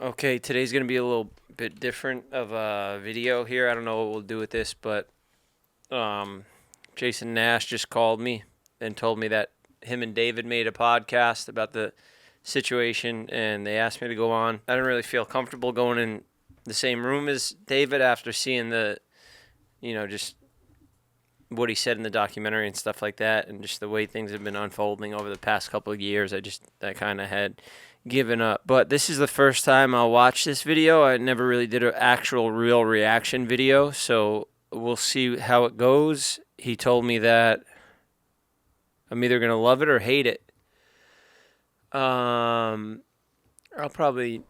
Okay, today's going to be a little bit different of a video here. I don't know what we'll do with this, but Jason Nash just called me and told me that him and David made a podcast about the situation, and they asked me to go on. I didn't really feel comfortable going in the same room as David after seeing just what he said in the documentary and stuff like that, and just the way things have been unfolding over the past couple of years. I kind of had given up. But this is the first time I'll watch this video. I never really did an actual real reaction video, so we'll see how it goes. He told me that I'm either going to love it or hate it. I'll probably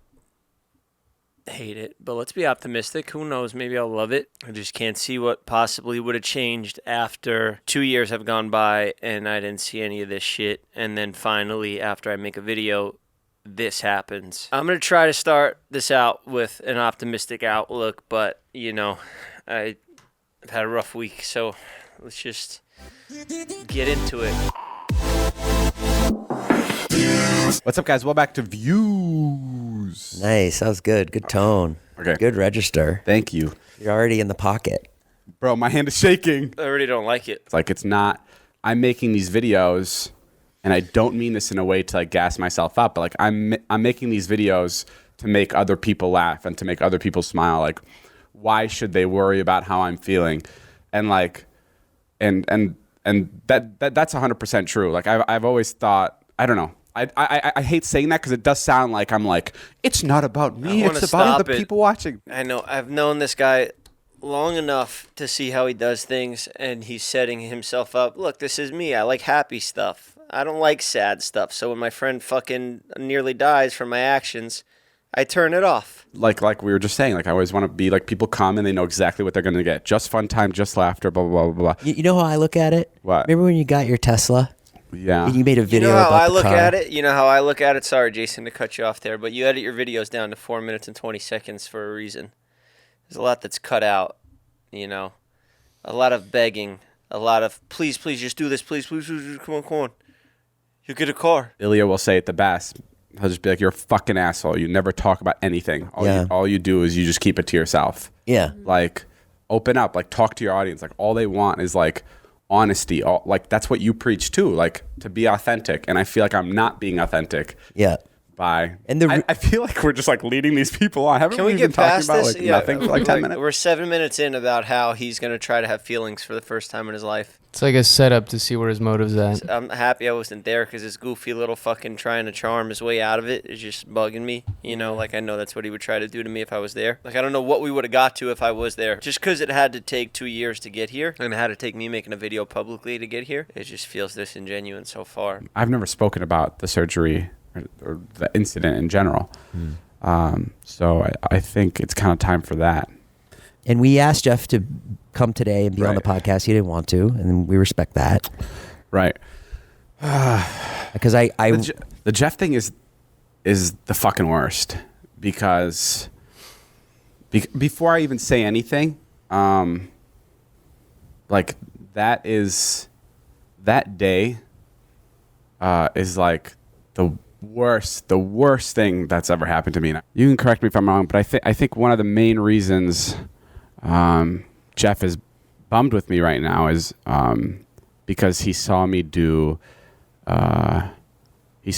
hate it, but let's be optimistic. Who knows? Maybe I'll love it. I just can't see what possibly would have changed after 2 years have gone by and I didn't see any of this shit. And then finally, after I make a video, this happens. I'm going to try to start this out with an optimistic outlook, but, I've had a rough week, so let's just get into it. What's up, guys? Welcome back to Views. Nice. That was good. Good tone. Okay. Good register. Thank you. You're already in the pocket. Bro, my hand is shaking. I already don't like it. It's not. I'm making these videos, and I don't mean this in a way to gas myself up, but I'm making these videos to make other people laugh and to make other people smile. Why should they worry about how I'm feeling? And and that's 100% true. I've always thought, I don't know. I hate saying that because it does sound like I'm it's not about me. It's about the people watching. I know. I've known this guy long enough to see how he does things, and he's setting himself up. Look, this is me. I like happy stuff. I don't like sad stuff. So when my friend fucking nearly dies from my actions, I turn it off. Like we were just saying, I always want to be people come and they know exactly what they're going to get. Just fun time, just laughter, blah, blah, blah, blah. You know how I look at it? What? Remember when you got your Tesla? Yeah. And you made a video about the car? You know how I look at it? Sorry, Jason, to cut you off there, but you edit your videos down to 4 minutes and 20 seconds for a reason. There's a lot that's cut out, A lot of begging, a lot of, please, just do this, please, come on. You get a car. Ilya will say it the best. He'll just be you're a fucking asshole. You never talk about anything. All you do is you just keep it to yourself. Yeah. Open up. Talk to your audience. All they want is honesty. That's what you preach too. To be authentic. And I feel I'm not being authentic. Yeah. And I feel we're just leading these people on. Haven't Can we been get past talking about this? Yeah. nothing for 10 minutes? We're 7 minutes in about how he's going to try to have feelings for the first time in his life. It's like a setup to see where his motive's at. I'm happy I wasn't there because this goofy little fucking trying to charm his way out of it is just bugging me. I know that's what he would try to do to me if I was there. I don't know what we would have got to if I was there. Just because it had to take 2 years to get here and it had to take me making a video publicly to get here, it just feels disingenuous so far. I've never spoken about the surgery or the incident in general. So I think it's kind of time for that. And we asked Jeff to come today and be on the podcast. He didn't want to, and we respect that. Right. Because the Jeff thing is the fucking worst because before I even say anything, that day is the worst thing that's ever happened to me. You can correct me if I'm wrong, but I think one of the main reasons Jeff is bummed with me right now is because he saw me do an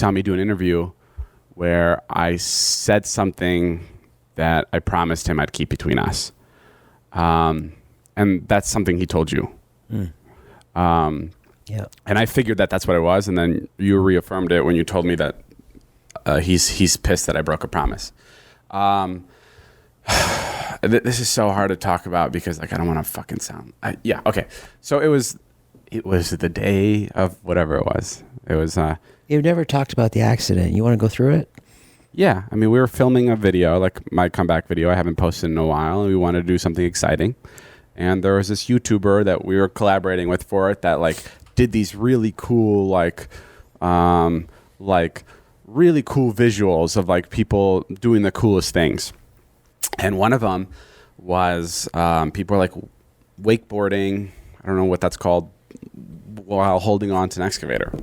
interview where I said something that I promised him I'd keep between us, and that's something he told you. Yeah. And I figured that's what it was, and then you reaffirmed it when you told me that he's pissed that I broke a promise. This is so hard to talk about because I don't want to fucking sound. Okay. So it was the day of whatever it was. It was. You've never talked about the accident. You want to go through it? Yeah. I mean, we were filming a video, my comeback video. I haven't posted in a while, and we wanted to do something exciting. And there was this YouTuber that we were collaborating with for it that did these really cool really cool visuals of people doing the coolest things. And one of them was people were wakeboarding. I don't know what that's called, while holding on to an excavator.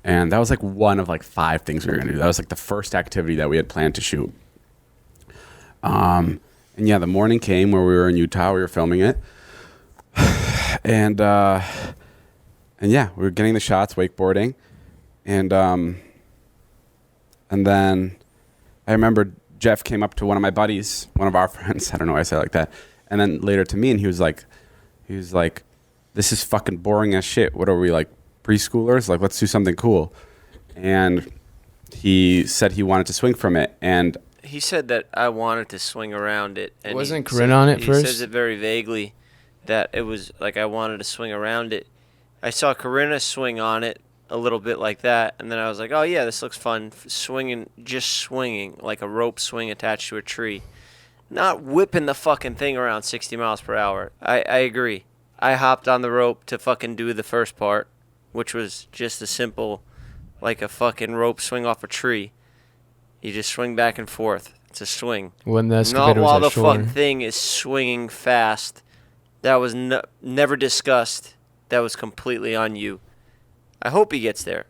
And that was like one of like 5 things we were going to do. That was like the first activity that we had planned to shoot. And yeah, the morning came where we were in Utah. We were filming it. And yeah, we were getting the shots, wakeboarding. And then I remember Jeff came up to one of my buddies, one of our friends. I don't know why I say it like that. And then later to me, and he was like, this is fucking boring as shit. What are we, like, preschoolers? Like, let's do something cool. And he said he wanted to swing from it. And he said that I wanted to swing around it. And wasn't Corinne on it first? He says it very vaguely that it was like I wanted to swing around it. I saw Corinna swing on it a little bit like that, and then I was like, oh yeah, this looks fun. Swinging like a rope swing attached to a tree. Not whipping the fucking thing around 60 miles per hour. I agree. I hopped on the rope to fucking do the first part, which was just a simple, like a fucking rope swing off a tree. You just swing back and forth. It's a swing. When the Not excavator while was the ashore. fucking thing is swinging fast. That was never discussed. That was completely on you. I hope he gets there.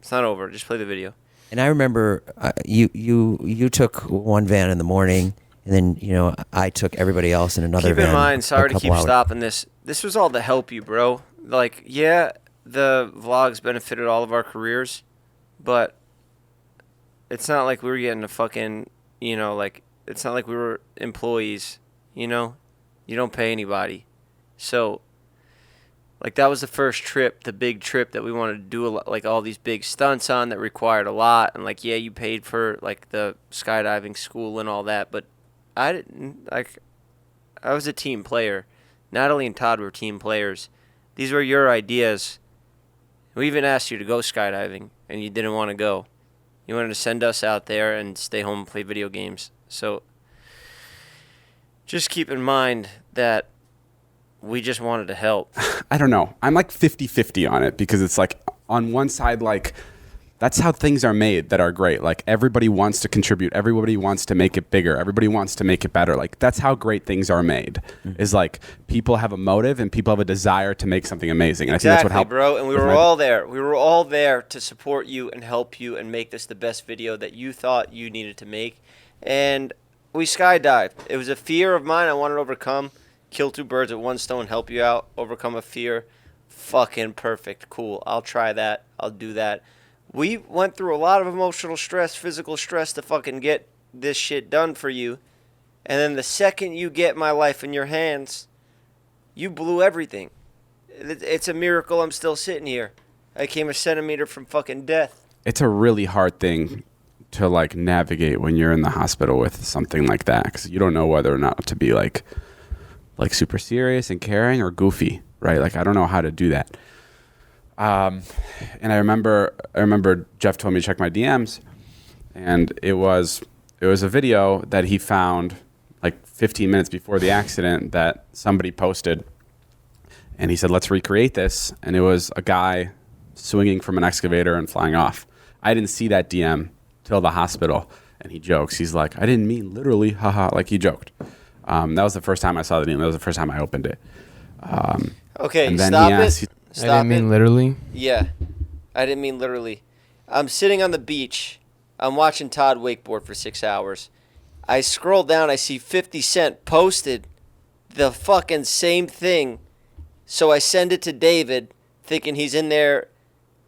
It's not over. Just play the video. And I remember you took one van in the morning, and then I took everybody else in another van. Keep in mind, sorry a to couple keep hours. stopping this. This was all to help you, bro. Like, yeah, the vlogs benefited all of our careers, but it's not like we were getting a fucking, like, it's not like we were employees, You don't pay anybody. So, like, that was the first trip, the big trip that we wanted to do, like, all these big stunts on that required a lot. And, like, yeah, you paid for, like, the skydiving school and all that. But I didn't, like, I was a team player. Natalie and Todd were team players. These were your ideas. We even asked you to go skydiving, and you didn't want to go. You wanted to send us out there and stay home and play video games. So just keep in mind that we just wanted to help. I don't know. I'm like 50-50 on it because it's like on one side, like that's how things are made that are great. Like everybody wants to contribute. Everybody wants to make it bigger. Everybody wants to make it better. Like that's how great things are made is like people have a motive and people have a desire to make something amazing. And Exactly, I think that's what helped. bro. And we were all there. We were all there to support you and help you and make this the best video that you thought you needed to make. And we skydived. It was a fear of mine I wanted to overcome. Kill 2 birds with 1 stone, help you out, overcome a fear. Fucking perfect. Cool. I'll try that. I'll do that. We went through a lot of emotional stress, physical stress to fucking get this shit done for you. And then the second you get my life in your hands, you blew everything. It's a miracle I'm still sitting here. I came a centimeter from fucking death. It's a really hard thing to like navigate when you're in the hospital with something like that because you don't know whether or not to be like super serious and caring or goofy, right? Like I don't know how to do that. And I remember Jeff told me to check my DMs, and it was a video that he found like 15 minutes before the accident that somebody posted, and he said, "Let's recreate this." And it was a guy swinging from an excavator and flying off. I didn't see that DM till the hospital, and he jokes. He's like, "I didn't mean literally, haha," like he joked. That was the first time I saw the DM. That was the first time I opened it. Okay, and then stop he it. asked, Stop I didn't mean literally. Yeah, I didn't mean literally. I'm sitting on the beach. I'm watching Todd wakeboard for 6 hours. I scroll down. I see 50 Cent posted the fucking same thing. So I send it to David, thinking he's in there,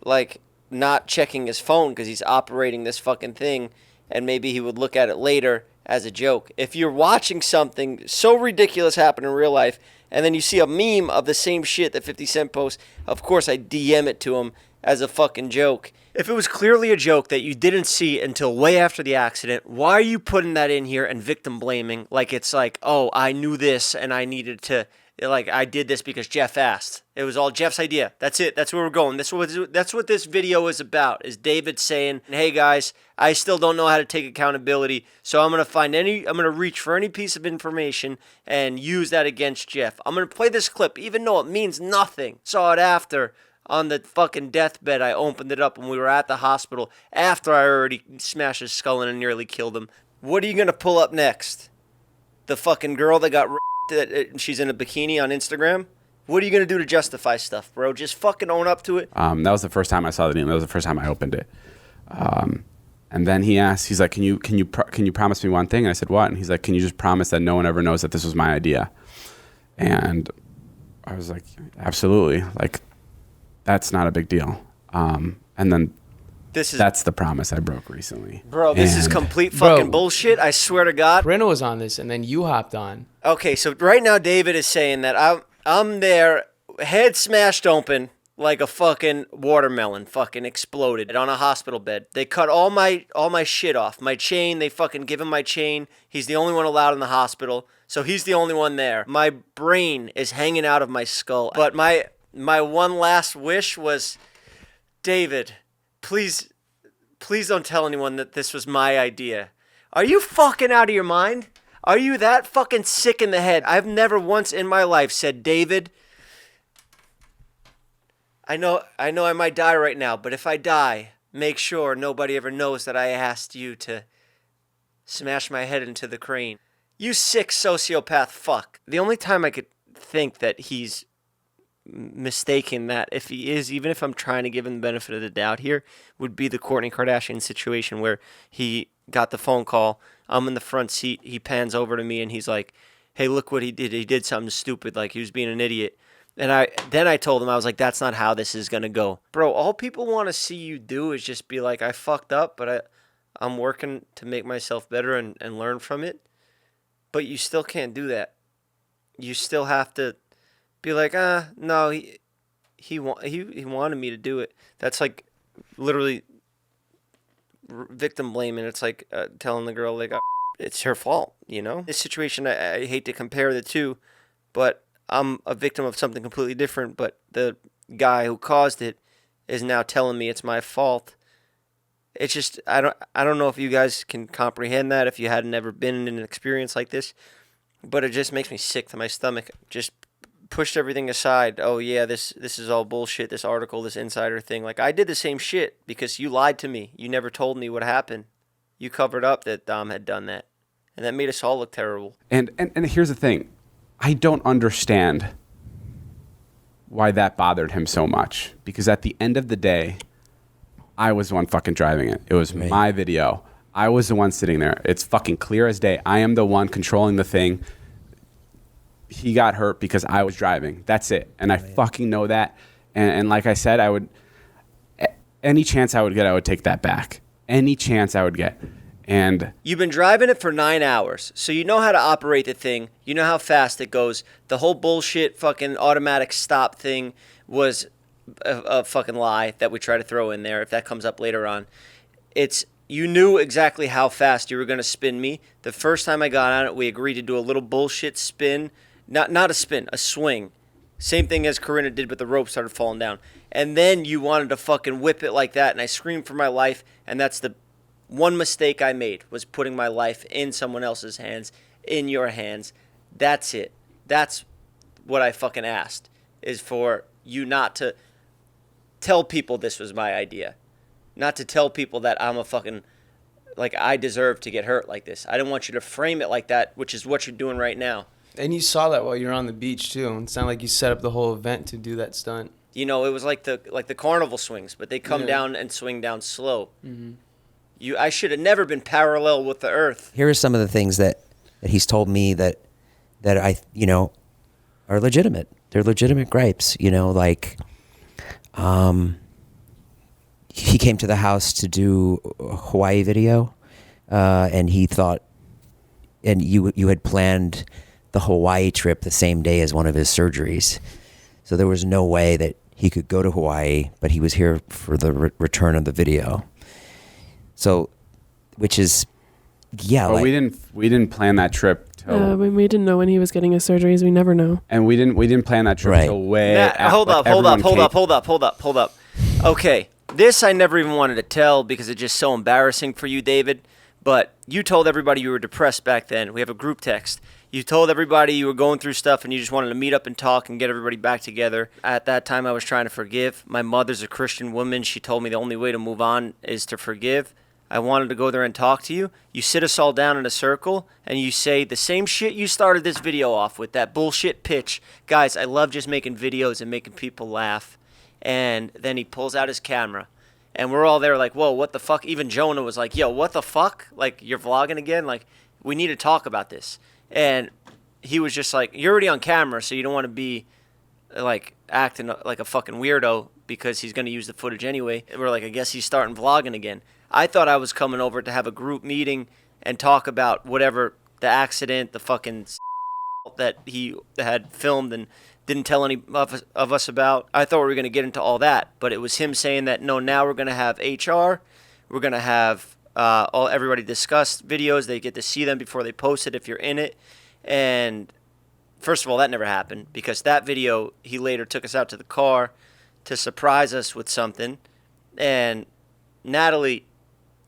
like, not checking his phone because he's operating this fucking thing, and maybe he would look at it later as a joke. If you're watching something so ridiculous happen in real life, and then you see a meme of the same shit that 50 Cent posts, of course I DM it to him as a fucking joke. If it was clearly a joke that you didn't see until way after the accident, why are you putting that in here and victim blaming like it's like, oh, I knew this and I needed to, like, I did this because Jeff asked. It was all Jeff's idea. That's it. That's where we're going. That's what this video is about, is David saying, hey guys, I still don't know how to take accountability, so I'm going to reach for any piece of information and use that against Jeff. I'm going to play this clip, even though it means nothing. Saw it after on the fucking deathbed. I opened it up when we were at the hospital after I already smashed his skull in and nearly killed him. What are you going to pull up next? The fucking girl that got she's in a bikini on Instagram? What are you going to do to justify stuff, bro? Just fucking own up to it. That was the first time I saw the DM. That was the first time I opened it. And then he's like, can you promise me one thing? And I said, what? And he's like, can you just promise that no one ever knows that this was my idea? And I was like, absolutely. Like, that's not a big deal. And then that's the promise I broke recently. Bro, this is complete fucking bullshit. I swear to God. Corinna was on this, and then you hopped on. Okay, so right now David is saying that I'm there, head smashed open like a fucking watermelon, fucking exploded on a hospital bed. They cut all my shit off. My chain, they fucking give him my chain. He's the only one allowed in the hospital, so he's the only one there. My brain is hanging out of my skull. But my one last wish was, David, please don't tell anyone that this was my idea. Are you fucking out of your mind? Are you that fucking sick in the head? I've never once in my life said, David, I know I might die right now, but if I die, make sure nobody ever knows that I asked you to smash my head into the crane. You sick sociopath fuck. The only time I could think that he's mistaken that, if he is, even if I'm trying to give him the benefit of the doubt here, would be the Kourtney Kardashian situation where he got the phone call. I'm in the front seat. He pans over to me and he's like, hey, look what he did. He did something stupid. Like, he was being an idiot. And I told him, I was like, that's not how this is going to go. Bro, all people want to see you do is just be like, I fucked up, but I'm working to make myself better and learn from it. But you still can't do that. You still have to be like, no, he wanted me to do it. That's like literally victim blaming. It's like telling the girl, like, it's her fault, you know? This situation, I hate to compare the two, but I'm a victim of something completely different, but the guy who caused it is now telling me it's my fault. It's just, I don't know if you guys can comprehend that, if you hadn't ever been in an experience like this, but it just makes me sick to my stomach. Just pushed everything aside. Oh yeah, this is all bullshit, this article, this insider thing. Like, I did the same shit because you lied to me. You never told me what happened. You covered up that Dom had done that. And that made us all look terrible. And here's the thing. I don't understand why that bothered him so much. Because at the end of the day, I was the one fucking driving it. It was my video. I was the one sitting there. It's fucking clear as day. I am the one controlling the thing. He got hurt because I was driving. That's it. And I fucking know that. And like I said, any chance I would get, I would take that back. Any chance I would get. And you've been driving it for 9 hours, so you know how to operate the thing. You know how fast it goes. The whole bullshit fucking automatic stop thing was a fucking lie that we try to throw in there if that comes up later on. You knew exactly how fast you were going to spin me. The first time I got on it, we agreed to do a little bullshit spin. Not a spin, a swing. Same thing as Corinna did, but the rope started falling down. And then you wanted to fucking whip it like that, and I screamed for my life, and that's the one mistake I made, was putting my life in someone else's hands, in your hands. That's it. That's what I fucking asked, is for you not to tell people this was my idea. Not to tell people that I'm a fucking, like, I deserve to get hurt like this. I didn't want you to frame it like that, which is what you're doing right now. And you saw that while you were on the beach, too. It sounded like you set up the whole event to do that stunt. You know, it was like the carnival swings, but they come down and swing down slow. Mm-hmm. I should have never been parallel with the earth. Here are some of the things that he's told me that I, are legitimate. They're legitimate gripes, like, he came to the house to do a Hawaii video, and he thought, and you had planned the Hawaii trip the same day as one of his surgeries. So there was no way that he could go to Hawaii, but he was here for the return of the video. So, which is, but we didn't plan that trip. We didn't know when he was getting his surgeries. We never know. And we didn't plan that trip until way after. Hold up. Okay, this I never even wanted to tell because it's just so embarrassing for you, David. But you told everybody you were depressed back then. We have a group text. You told everybody you were going through stuff and you just wanted to meet up and talk and get everybody back together. At that time, I was trying to forgive. My mother's a Christian woman. She told me the only way to move on is to forgive. I wanted to go there and talk to you. You sit us all down in a circle and you say the same shit you started this video off with, that bullshit pitch. Guys, I love just making videos and making people laugh. And then he pulls out his camera. And we're all there like, whoa, what the fuck? Even Jonah was like, yo, what the fuck? Like, you're vlogging again? Like, we need to talk about this. And he was just like, you're already on camera, so you don't want to be, like, acting like a fucking weirdo because he's going to use the footage anyway. And we're like, I guess he's starting vlogging again. I thought I was coming over to have a group meeting and talk about whatever the accident, the fucking that he had filmed and didn't tell any of us about. I thought we were going to get into all that, but it was him saying that, no, now we're going to have HR. We're going to have everybody discuss videos. They get to see them before they post it if you're in it. And first of all, that never happened because that video, he later took us out to the car to surprise us with something. And Natalie,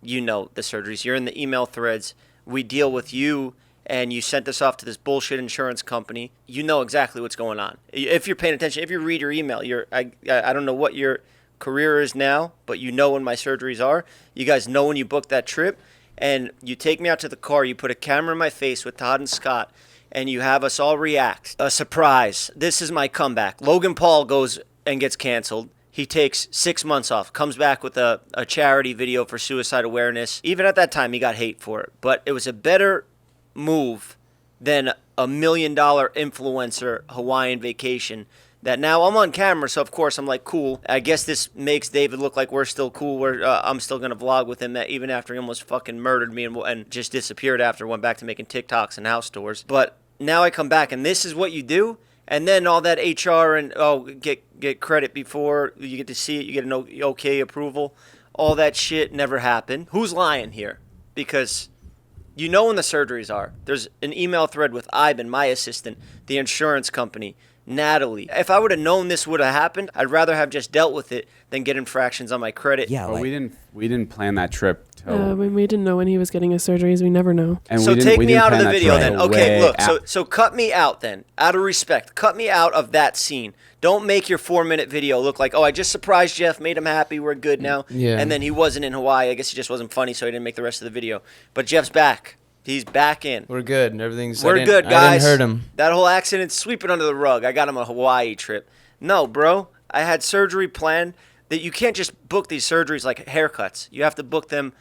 you know the surgeries. You're in the email threads. We deal with you, and you sent us off to this bullshit insurance company. You know exactly what's going on. If you're paying attention, if you read your email, I don't know what your career is now, but you know when my surgeries are. You guys know when you booked that trip, and you take me out to the car. You put a camera in my face with Todd and Scott, and you have us all react. A surprise. This is my comeback. Logan Paul goes and gets canceled. He takes 6 months off, comes back with a charity video for suicide awareness. Even at that time, he got hate for it. But it was a better move than $1 million influencer Hawaiian vacation that now I'm on camera. So, of course, I'm like, cool. I guess this makes David look like we're still cool. I'm still going to vlog with him that even after he almost fucking murdered me and just disappeared after, went back to making TikToks and house tours. But now I come back, and this is what you do? And then all that HR and, get credit before you get to see it, you get an okay approval. All that shit never happened. Who's lying here? Because you know when the surgeries are. There's an email thread with Ivan, my assistant, the insurance company, Natalie. If I would have known this would have happened, I'd rather have just dealt with it than get infractions on my credit. Yeah, But we didn't plan that trip. When we didn't know when he was getting his surgeries, we never know. And So take me out of the video then. then. Okay, look, so cut me out then. Out of respect, cut me out of that scene. Don't make your 4-minute video look like, oh, I just surprised Jeff, made him happy, we're good now. Yeah. And then he wasn't in Hawaii. I guess he just wasn't funny, so he didn't make the rest of the video. But Jeff's back. He's back in. We're good. And everything's. We're good, I guys. didn't hurt him. That whole accident, sweep it under the rug. I got him a Hawaii trip. No, bro. I had surgery planned. That you can't just book these surgeries like haircuts. You have to book them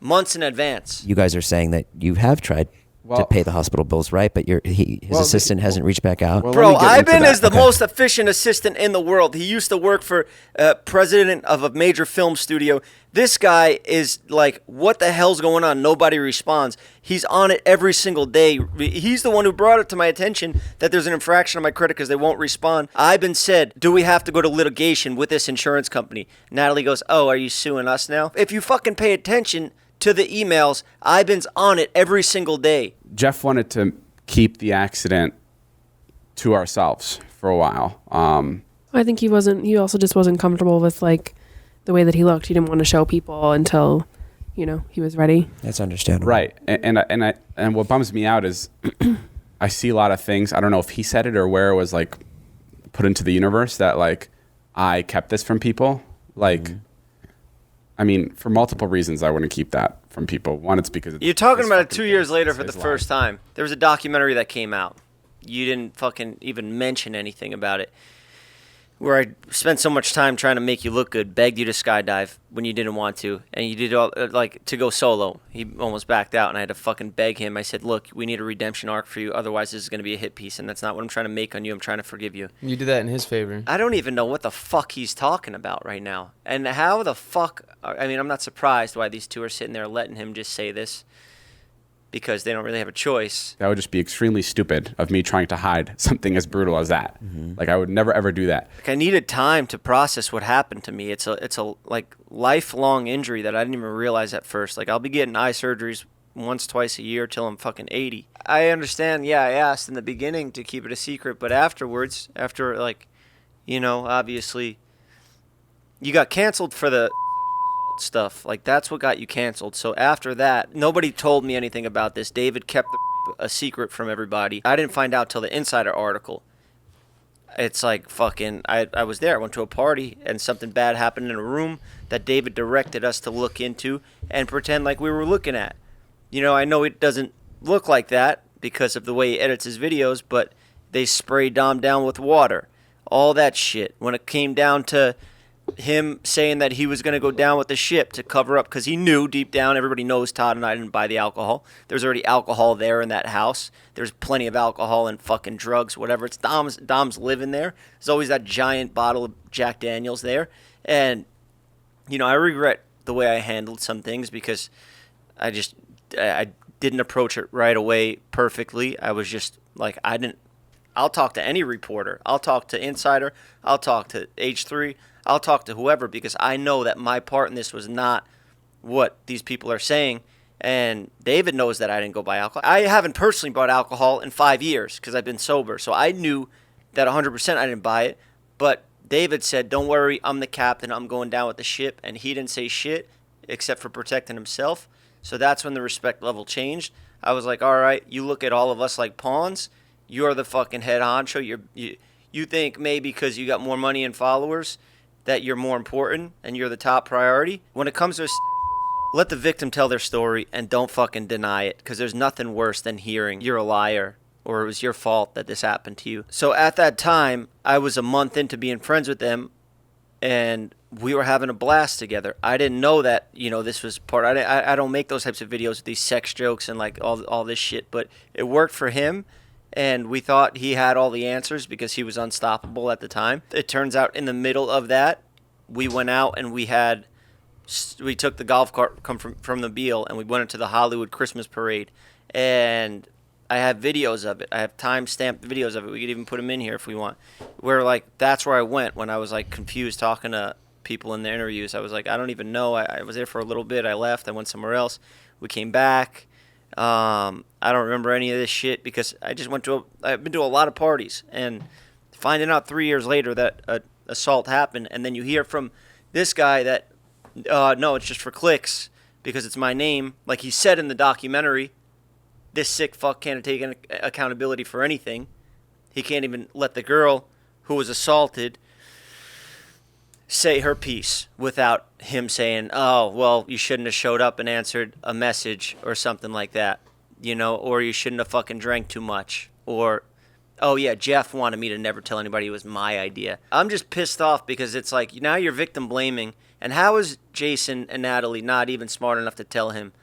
months in advance. You guys are saying that you have tried to pay the hospital bills, right? But his assistant hasn't reached back out. Well, Bro, let me get into Ivan that. is the most efficient assistant in the world. He used to work for president of a major film studio. This guy is like, what the hell's going on? Nobody responds. He's on it every single day. He's the one who brought it to my attention that there's an infraction on my credit because they won't respond. Ivan said, do we have to go to litigation with this insurance company? Natalie goes, oh, are you suing us now? If you fucking pay attention to the emails, Ivan's on it every single day. Jeff wanted to keep the accident to ourselves for a while. I think he also just wasn't comfortable with like the way that he looked. He didn't want to show people until, he was ready. That's understandable. Right. And what bums me out is I see a lot of things. I don't know if he said it or where it was like put into the universe that like I kept this from people. Like, I mean, for multiple reasons, I wouldn't keep that from people. One, it's because You're talking it's about it fucking 2 years later it's for the his life. first time. There was a documentary that came out. You didn't fucking even mention anything about it. Where I spent so much time trying to make you look good, begged you to skydive when you didn't want to, and you did all like to go solo. He almost backed out, and I had to fucking beg him. I said, "Look, we need a redemption arc for you. Otherwise, this is going to be a hit piece, and that's not what I'm trying to make on you. I'm trying to forgive you." You did that in his favor. I don't even know what the fuck he's talking about right now, and how the fuck. I mean, I'm not surprised why these two are sitting there letting him just say this. Because they don't really have a choice. That would just be extremely stupid of me trying to hide something as brutal as that. Like I would never ever do that. Like I needed time to process what happened to me. It's a like lifelong injury that I didn't even realize at first. Like I'll be getting eye surgeries once, twice a year till I'm fucking 80. I understand. Yeah, I asked in the beginning to keep it a secret, but afterwards, after obviously, you got canceled for the stuff. Like that's what got you canceled. So after that, nobody told me anything about this. David kept a secret from everybody. I didn't find out till the Insider article, it's like fucking, I was there. I went to a party and something bad happened in a room that David directed us to look into and pretend like we were looking at. You know, I know it doesn't look like that because of the way he edits his videos, but they spray Dom down with water. All that shit. When it came down to him saying that he was going to go down with the ship to cover up, because he knew deep down, everybody knows Todd and I didn't buy the alcohol. There's already alcohol there in that house. There's plenty of alcohol and fucking drugs, whatever. It's Dom's living there. There's always that giant bottle of Jack Daniels there. And, you know, I regret the way I handled some things because I didn't approach it right away perfectly. I was just like, I'll talk to any reporter. I'll talk to Insider. I'll talk to H3. I'll talk to whoever because I know that my part in this was not what these people are saying. And David knows that I didn't go buy alcohol. I haven't personally bought alcohol in 5 years because I've been sober. So I knew that 100% I didn't buy it. But David said, don't worry, I'm the captain. I'm going down with the ship. And he didn't say shit except for protecting himself. So that's when the respect level changed. I was like, all right, you look at all of us like pawns. You're the fucking head honcho. You think maybe because you got more money and followers that you're more important and you're the top priority. When it comes to let the victim tell their story and don't fucking deny it, because there's nothing worse than hearing you're a liar or it was your fault that this happened to you. So at that time, I was a month into being friends with them and we were having a blast together. I didn't know that, you know, this was part. I don't make those types of videos with these sex jokes and like all this shit, but it worked for him. And we thought he had all the answers because he was unstoppable at the time. It turns out in the middle of that, we went out and we took the golf cart from the Beale and we went into the Hollywood Christmas parade. And I have videos of it. I have time-stamped videos of it. We could even put them in here if we want. Where, like, that's where I went when I was, like, confused talking to people in the interviews. I was like, I don't even know. I was there for a little bit. I left. I went somewhere else. We came back. I don't remember any of this shit because I've been to a lot of parties and finding out 3 years later that an assault happened and then you hear from this guy that, no, it's just for clicks because it's my name. Like he said in the documentary, this sick fuck can't take any accountability for anything. He can't even let the girl who was assaulted say her piece without him saying, oh, well, you shouldn't have showed up and answered a message or something like that, you know, or you shouldn't have fucking drank too much, or, oh, yeah, Jeff wanted me to never tell anybody it was my idea. I'm just pissed off because it's like, now you're victim blaming, and how is Jason and Natalie not even smart enough to tell him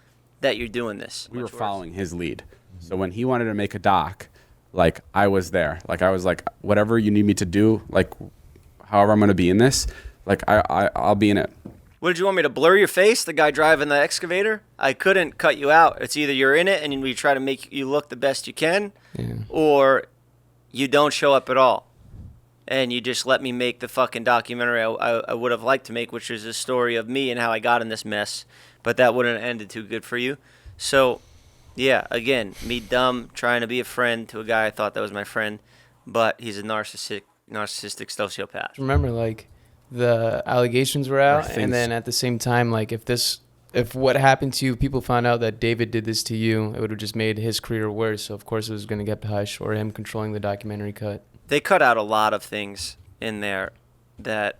that you're doing this? We were following his lead. So when he wanted to make a doc, like, I was there. Like, I was like, whatever you need me to do, like, however I'm going to be in this, like, I'll be in it. What did you want me to blur your face, the guy driving the excavator? I couldn't cut you out. It's either you're in it and we try to make you look the best you can, or you don't show up at all. And you just let me make the fucking documentary I would have liked to make, which is a story of me and how I got in this mess. But that wouldn't have ended too good for you. So, yeah, again, me dumb, trying to be a friend to a guy I thought that was my friend, but he's a narcissistic sociopath. Remember, like, the allegations were out, and then at the same time, like, if what happened to you, people found out that David did this to you, it would have just made his career worse. So of course it was going to get hush, or him controlling the documentary cut. They cut out a lot of things in there that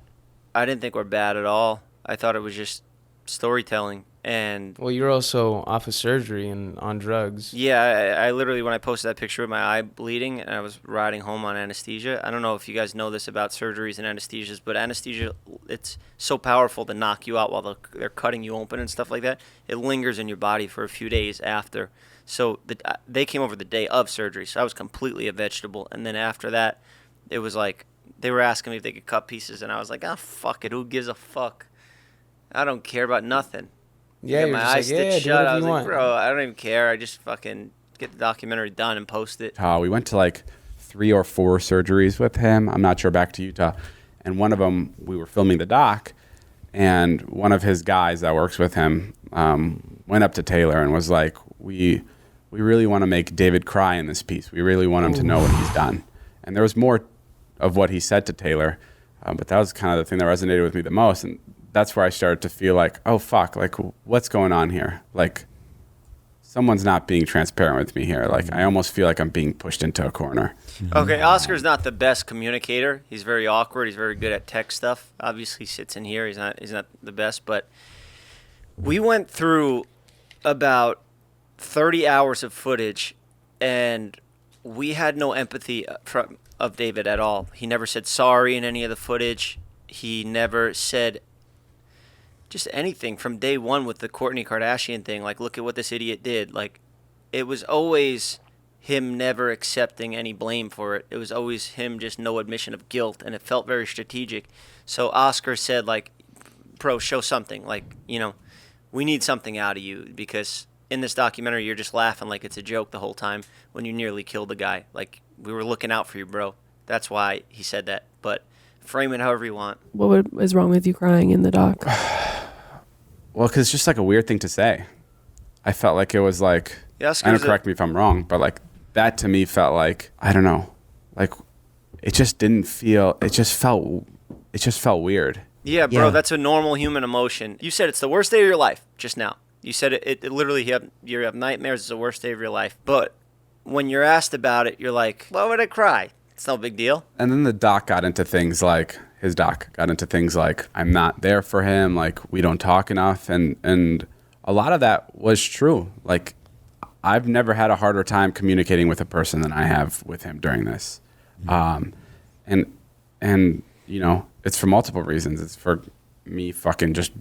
I didn't think were bad at all. I thought it was just storytelling. And well, you're also off of surgery and on drugs. Yeah, I literally, when I posted that picture of my eye bleeding and I was riding home on anesthesia, I don't know if you guys know this about surgeries and anesthesias, but anesthesia, it's so powerful to knock you out while they're cutting you open and stuff like that. It lingers in your body for a few days after. So they came over the day of surgery, so I was completely a vegetable. And then after that, it was like, they were asking me if they could cut pieces, and I was like, fuck it, who gives a fuck? I don't care about nothing. Yeah, my eyes stitched shut. I was like, bro, I don't even care. I just fucking get the documentary done and post it. We went to like 3 or 4 surgeries with him. I'm not sure, back to Utah. And one of them, we were filming the doc, and one of his guys that works with him went up to Taylor and was like, we really want to make David cry in this piece. We really want him to know what he's done. And there was more of what he said to Taylor, but that was kind of the thing that resonated with me the most. And that's where I started to feel like, oh, fuck, like, what's going on here? Like, someone's not being transparent with me here. Like, I almost feel like I'm being pushed into a corner. Okay, Oscar's not the best communicator. He's very awkward. He's very good at tech stuff. Obviously, he sits in here. He's not the best, but we went through about 30 hours of footage, and we had no empathy of David at all. He never said sorry in any of the footage. He never said just anything from day one with the Kourtney Kardashian thing. Like, look at what this idiot did. Like, it was always him never accepting any blame for it. It was always him just no admission of guilt, and it felt very strategic. So Oscar said, like, bro, show something. Like, you know, we need something out of you, because in this documentary you're just laughing like it's a joke the whole time when you nearly killed the guy. Like, we were looking out for you, bro. That's why he said that. But frame it however you want. What was wrong with you crying in the doc? Well, because it's just like a weird thing to say. I felt like it was like, I don't, correct me if I'm wrong, but like that to me felt like, I don't know, like it just didn't feel, it just felt weird. Yeah, bro, that's a normal human emotion. You said it's the worst day of your life just now. You said it literally, you have nightmares, it's the worst day of your life. But when you're asked about it, you're like, why would I cry? It's no big deal. And then the doc got into things like, I'm not there for him, like we don't talk enough. And a lot of that was true. Like, I've never had a harder time communicating with a person than I have with him during this. And you know, it's for multiple reasons. It's for me fucking just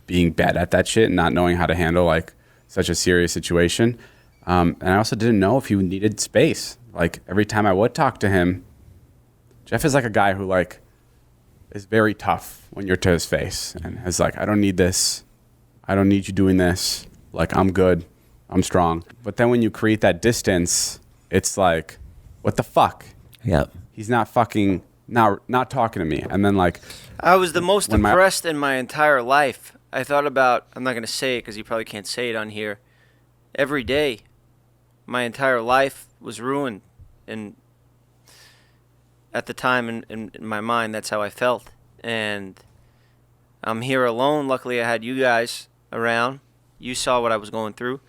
being bad at that shit and not knowing how to handle like such a serious situation. And I also didn't know if he needed space. Like, every time I would talk to him, Jeff is like a guy who like is very tough when you're to his face and is like, I don't need this. I don't need you doing this. Like, I'm good. I'm strong. But then when you create that distance, it's like, what the fuck? Yeah. He's not fucking, not talking to me. And then like, I was the most depressed in my entire life. I thought about, I'm not going to say it because you probably can't say it on here. Every day, my entire life was ruined. And at the time, in my mind, that's how I felt. And I'm here alone. Luckily, I had you guys around. You saw what I was going through.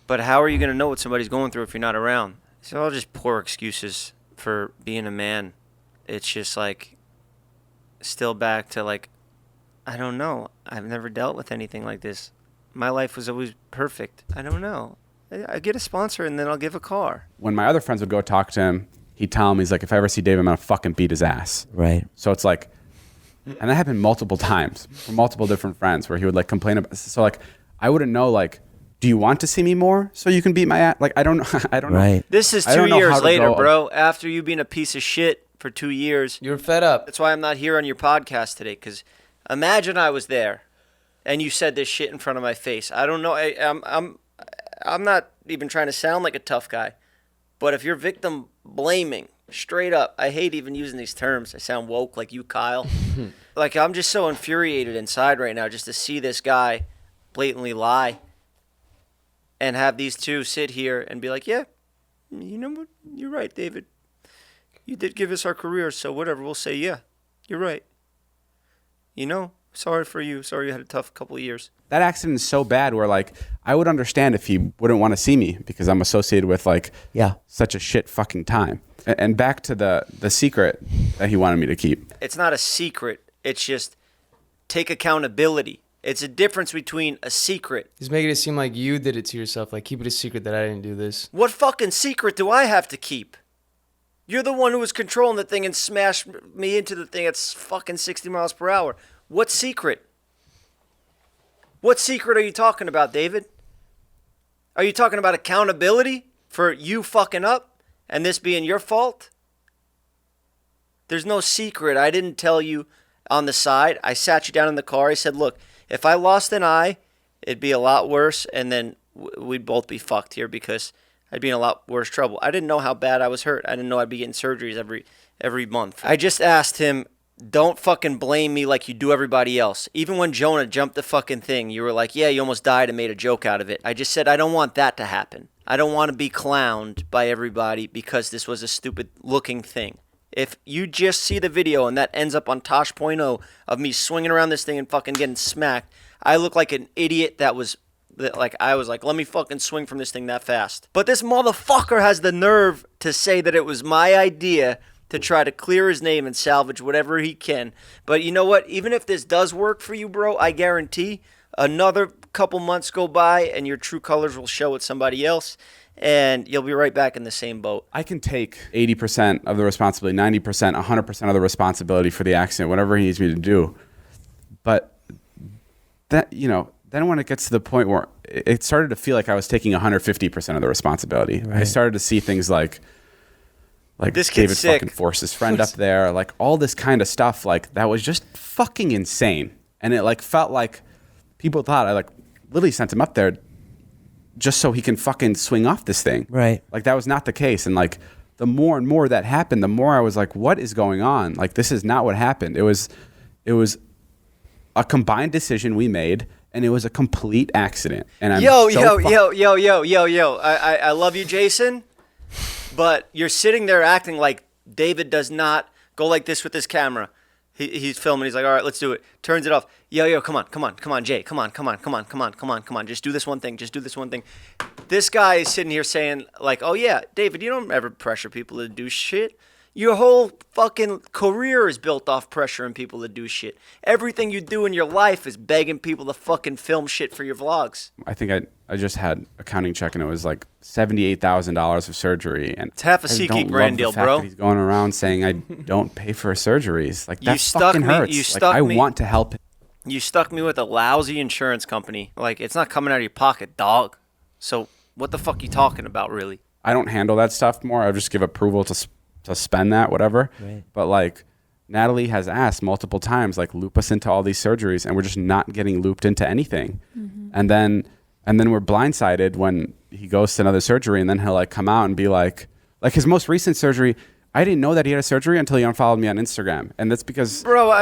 But how are you going to know what somebody's going through if you're not around? It's all just poor excuses for being a man. It's just like, still back to like, I don't know. I've never dealt with anything like this. My life was always perfect. I don't know. I get a sponsor and then I'll give a car. When my other friends would go talk to him, he'd tell him, he's like, if I ever see Dave, I'm going to fucking beat his ass. Right. So it's like, and that happened multiple times from multiple different friends where he would like complain about. So like, I wouldn't know, like, do you want to see me more so you can beat my ass? Like, I don't know. I don't know. This is 2 years later, bro. After you being a piece of shit for 2 years. You're fed up. That's why I'm not here on your podcast today. Because imagine I was there and you said this shit in front of my face. I don't know. I'm not even trying to sound like a tough guy. But if you're victim blaming, straight up, I hate even using these terms. I sound woke like you, Kyle. Like, I'm just so infuriated inside right now just to see this guy blatantly lie and have these two sit here and be like, yeah, you know what? You're right, David. You did give us our careers, so whatever. We'll say, yeah, you're right. You know, sorry for you. Sorry you had a tough couple of years. That accident is so bad where, like, I would understand if he wouldn't want to see me because I'm associated with, like, such a shit fucking time. And back to the secret that he wanted me to keep. It's not a secret. It's just take accountability. It's a difference between a secret. He's making it seem like you did it to yourself. Like, keep it a secret that I didn't do this. What fucking secret do I have to keep? You're the one who was controlling the thing and smashed me into the thing at fucking 60 miles per hour. What secret? What secret are you talking about, David? Are you talking about accountability for you fucking up and this being your fault? There's no secret. I didn't tell you on the side. I sat you down in the car. I said, look, if I lost an eye, it'd be a lot worse, and then we'd both be fucked here because I'd be in a lot worse trouble. I didn't know how bad I was hurt. I didn't know I'd be getting surgeries every month. I just asked him, don't fucking blame me like you do everybody else. Even when Jonah jumped the fucking thing, you were like, yeah, you almost died and made a joke out of it. I just said, I don't want that to happen. I don't want to be clowned by everybody because this was a stupid looking thing. If you just see the video and that ends up on Tosh.0 of me swinging around this thing and fucking getting smacked, I look like an idiot that was that like I was like, let me fucking swing from this thing that fast. But this motherfucker has the nerve to say that it was my idea to try to clear his name and salvage whatever he can. But you know what? Even if this does work for you, bro, I guarantee another couple months go by and your true colors will show with somebody else, and you'll be right back in the same boat. I can take 80% of the responsibility, 90%, 100% of the responsibility for the accident, whatever he needs me to do. But that, you know, then when it gets to the point where it started to feel like I was taking 150% of the responsibility, Right. I started to see things like This David kid's sick. fucking forced his friend up there, like all this kind of stuff, like that was just fucking insane. And it like felt like people thought I like literally sent him up there just so he can fucking swing off this thing. Right. Like that was not the case. And like the more and more that happened, the more I was like, what is going on? Like this is not what happened. It was a combined decision we made, and it was a complete accident. And I'm Yo, so I love you, Jason, but you're sitting there acting like David does not go like this with his camera. He's filming. He's like, all right, let's do it. Turns it off. Yo, come on, Jay. Come on. Just do this one thing. This guy is sitting here saying like, oh yeah, David, you don't ever pressure people to do shit. Your whole fucking career is built off pressuring people to do shit. Everything you do in your life is begging people to fucking film shit for your vlogs. I think I just had a counting check, and it was like $78,000 of surgery. And It's half a I SeatGeek don't brand love deal, the fact bro. that he's going around saying I don't pay for surgeries. Like You that stuck fucking me- hurts. you Like, stuck I me- want to help him. You stuck me with a lousy insurance company. Like, it's not coming out of your pocket, dog. So what the fuck you talking about, really? I don't handle that stuff more. I just give approval to spend that, whatever. Right. But like Natalie has asked multiple times, like loop us into all these surgeries, and we're just not getting looped into anything. Mm-hmm. And then we're blindsided when he goes to another surgery, and then he'll like come out and be like his most recent surgery. I didn't know that he had a surgery until he unfollowed me on Instagram, and that's because Bro,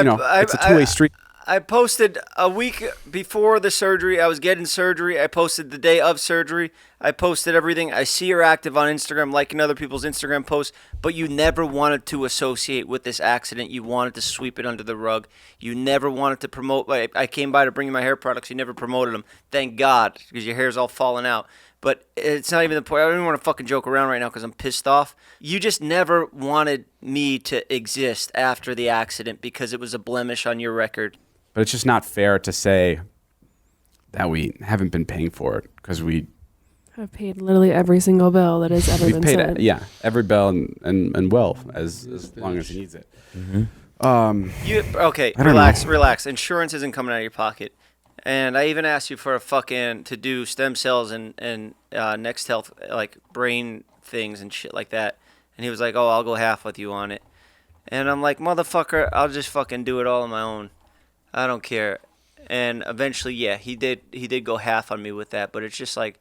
it's a two-way street. I posted a week before the surgery. I was getting surgery. I posted the day of surgery. I posted everything. I see you're active on Instagram, liking other people's Instagram posts, but you never wanted to associate with this accident. You wanted to sweep it under the rug. You never wanted to promote. I came by to bring you my hair products. You never promoted them. Thank God, because your hair's all falling out. But it's not even the point. I don't even want to fucking joke around right now because I'm pissed off. You just never wanted me to exist after the accident because it was a blemish on your record. But it's just not fair to say that we haven't been paying for it, because I've paid literally every single bill that has ever we've been paid sent. every bill and well as long as he needs it. Okay, I don't relax. Insurance isn't coming out of your pocket. And I even asked you for to do stem cells and Next Health, like brain things and shit like that. And he was like, oh, I'll go half with you on it. And I'm like, motherfucker, I'll just fucking do it all on my own. I don't care. And eventually, yeah, he did go half on me with that. But it's just like,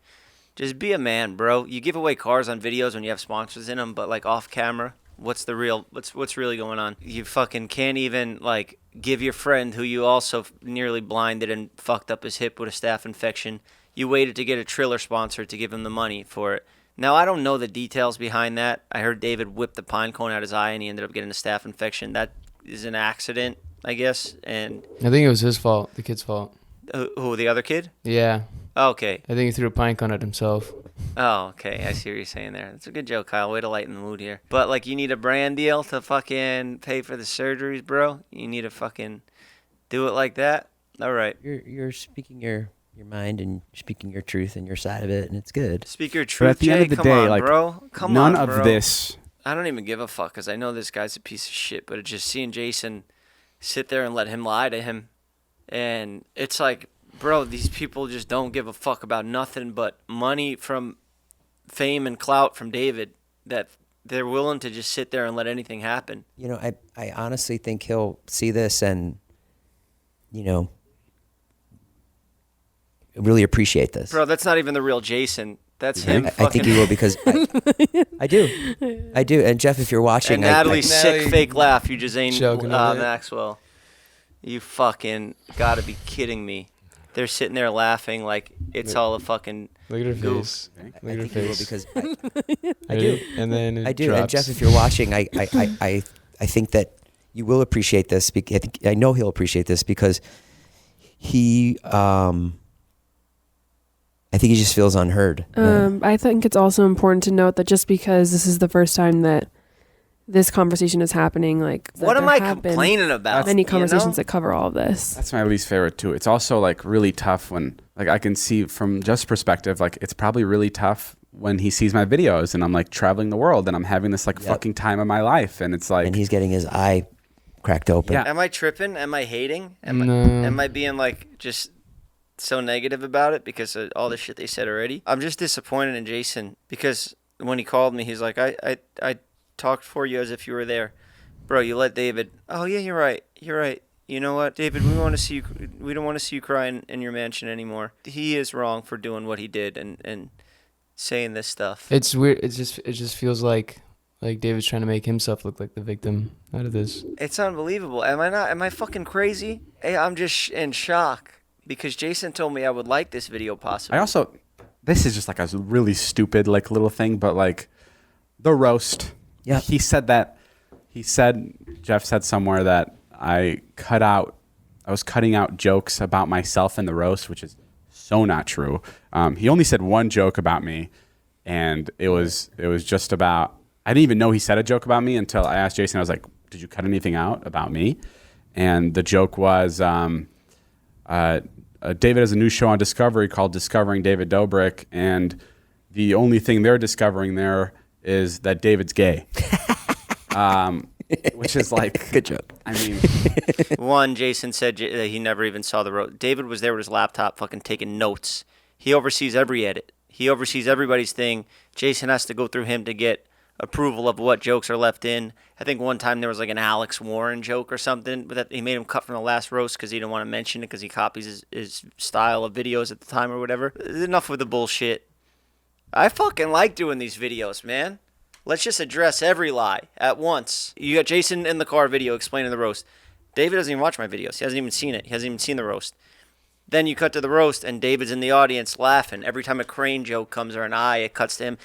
just be a man, bro. You give away cars on videos when you have sponsors in them, but like off camera, what's really going on? You fucking can't even like give your friend, who you also nearly blinded and fucked up his hip with a staph infection, you waited to get a Triller sponsor to give him the money for it. Now, I don't know the details behind that. I heard David whipped the pine cone out his eye and he ended up getting a staph infection. That is an accident, I guess. And I think it was his fault, the kid's fault. who, the other kid? Yeah. Okay. I think he threw a pine cone at himself. Oh, okay. I see what you're saying there. That's a good joke, Kyle. Way to lighten the mood here. But, like, you need a brand deal to fucking pay for the surgeries, bro? You need to fucking do it like that? All right. You're speaking your mind and speaking your truth and your side of it, and it's good. Speak your But truth, at the end Jay. of the Come day, on, like bro. Come none on, of bro. this. I don't even give a fuck because I know this guy's a piece of shit, but it's just seeing Jason sit there and let him lie to him. And it's like, bro, these people just don't give a fuck about nothing but money from fame and clout from David, that they're willing to just sit there and let anything happen. You know, I honestly think he'll see this and, you know, really appreciate this. Bro, that's not even the real Jason. That's him. I think he will, because I do. And Jeff, if you're watching, And Natalie's Natalie- sick fake laugh. You just ain't Joking over it. Maxwell. You fucking gotta be kidding me. They're sitting there laughing like it's all a fucking Look at her goof. face. I Look at her think he will, face. because I do. And then it I do. drops. And Jeff, if you're watching, I think that you will appreciate this. I know he'll appreciate this because he I think he just feels unheard. I think it's also important to note that just because this is the first time that this conversation is happening, like what am I complaining about? Many conversations that cover all of this. That's my least favorite too. It's also like really tough when, like, I can see from just perspective, like it's probably really tough when he sees my videos and I'm like traveling the world and I'm having this like fucking time of my life, and it's like, and he's getting his eye cracked open. Yeah. Am I tripping? Am I hating? No. Am I being like just so negative about it because of all the shit they said already? I'm just disappointed in Jason because when he called me, he's like, I talked for you as if you were there. Bro, you let David. Oh, yeah, you're right. You're right. You know what, David, we want to see you. We don't want to see you crying in your mansion anymore. He is wrong for doing what he did and saying this stuff. It's weird. It just feels like David's trying to make himself look like the victim out of this. It's unbelievable. Am I not? Am I fucking crazy? Hey, I'm just in shock because Jason told me I would like this video possibly. I also, this is just like a really stupid like little thing, but like the roast. Yeah. He said, Jeff said somewhere that I was cutting out jokes about myself in the roast, which is so not true. He only said one joke about me, and it was just about, I didn't even know he said a joke about me until I asked Jason. I was like, did you cut anything out about me? And the joke was, David has a new show on Discovery called Discovering David Dobrik, and the only thing they're discovering there is that David's gay. Which is like, good joke. I mean, One, Jason said that he never even saw the road. David was there with his laptop fucking taking notes. He oversees every edit. He oversees everybody's thing. Jason has to go through him to get approval of what jokes are left in. I think one time there was like an Alex Warren joke or something, but that he made him cut from the last roast because he didn't want to mention it because he copies his style of videos at the time or whatever. Enough with the bullshit. I fucking like doing these videos, man. Let's just address every lie at once. You got Jason in the car video explaining the roast. David doesn't even watch my videos. He hasn't even seen it. He hasn't even seen the roast. Then you cut to the roast, and David's in the audience laughing. Every time a crane joke comes or an eye, it cuts to him.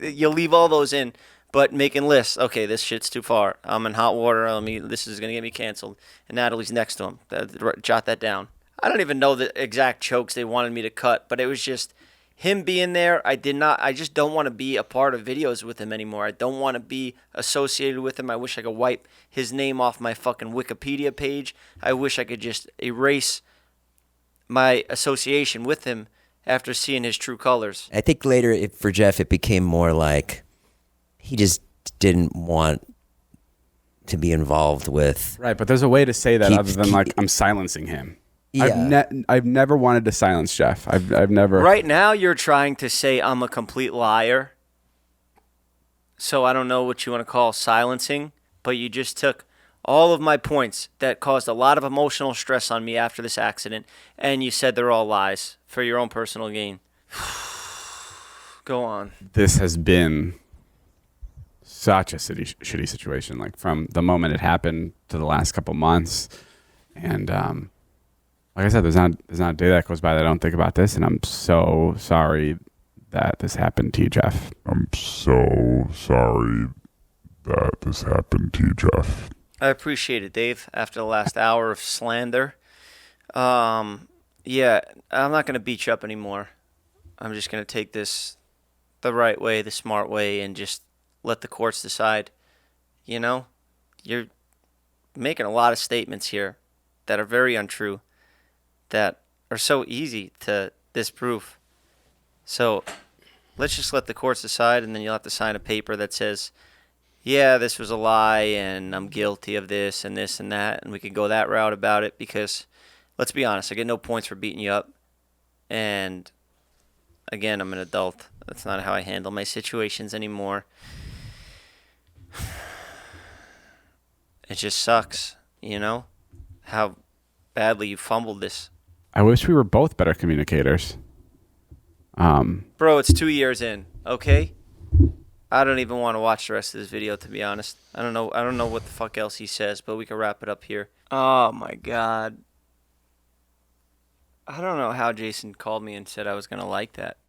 You leave all those in, but making lists. Okay, this shit's too far. I'm in hot water. This is going to get me canceled. And Natalie's next to him. Jot that down. I don't even know the exact jokes they wanted me to cut, but it was just him being there. I just don't want to be a part of videos with him anymore. I don't want to be associated with him. I wish I could wipe his name off my fucking Wikipedia page. I wish I could just erase my association with him after seeing his true colors. I think later for Jeff, it became more like he just didn't want to be involved with. right, but there's a way to say that other than like I'm silencing him. Yeah. I've never wanted to silence Jeff. I've never. Right now, you're trying to say I'm a complete liar. So I don't know what you want to call silencing, but you just took all of my points that caused a lot of emotional stress on me after this accident, and you said they're all lies for your own personal gain. Go on. This has been such a shitty situation. Like from the moment it happened to the last couple months, and like I said, there's not a day that goes by that I don't think about this, and I'm so sorry that this happened to you, Jeff. I'm so sorry that this happened to you, Jeff. I appreciate it, Dave, after the last hour of slander. Yeah, I'm not going to beat you up anymore. I'm just going to take this the right way, the smart way, and just let the courts decide. You know, you're making a lot of statements here that are very untrue, that are so easy to disprove. So let's just let the courts decide, and then you'll have to sign a paper that says, yeah, this was a lie, and I'm guilty of this and that, and we could go that route about it because, let's be honest, I get no points for beating you up, and again, I'm an adult. That's not how I handle my situations anymore. It just sucks, you know, how badly you fumbled this. I wish we were both better communicators. Bro, it's 2 years in, okay? I don't even want to watch the rest of this video, to be honest. I don't know what the fuck else he says, but we can wrap it up here. Oh my god. I don't know how Jason called me and said I was going to like that.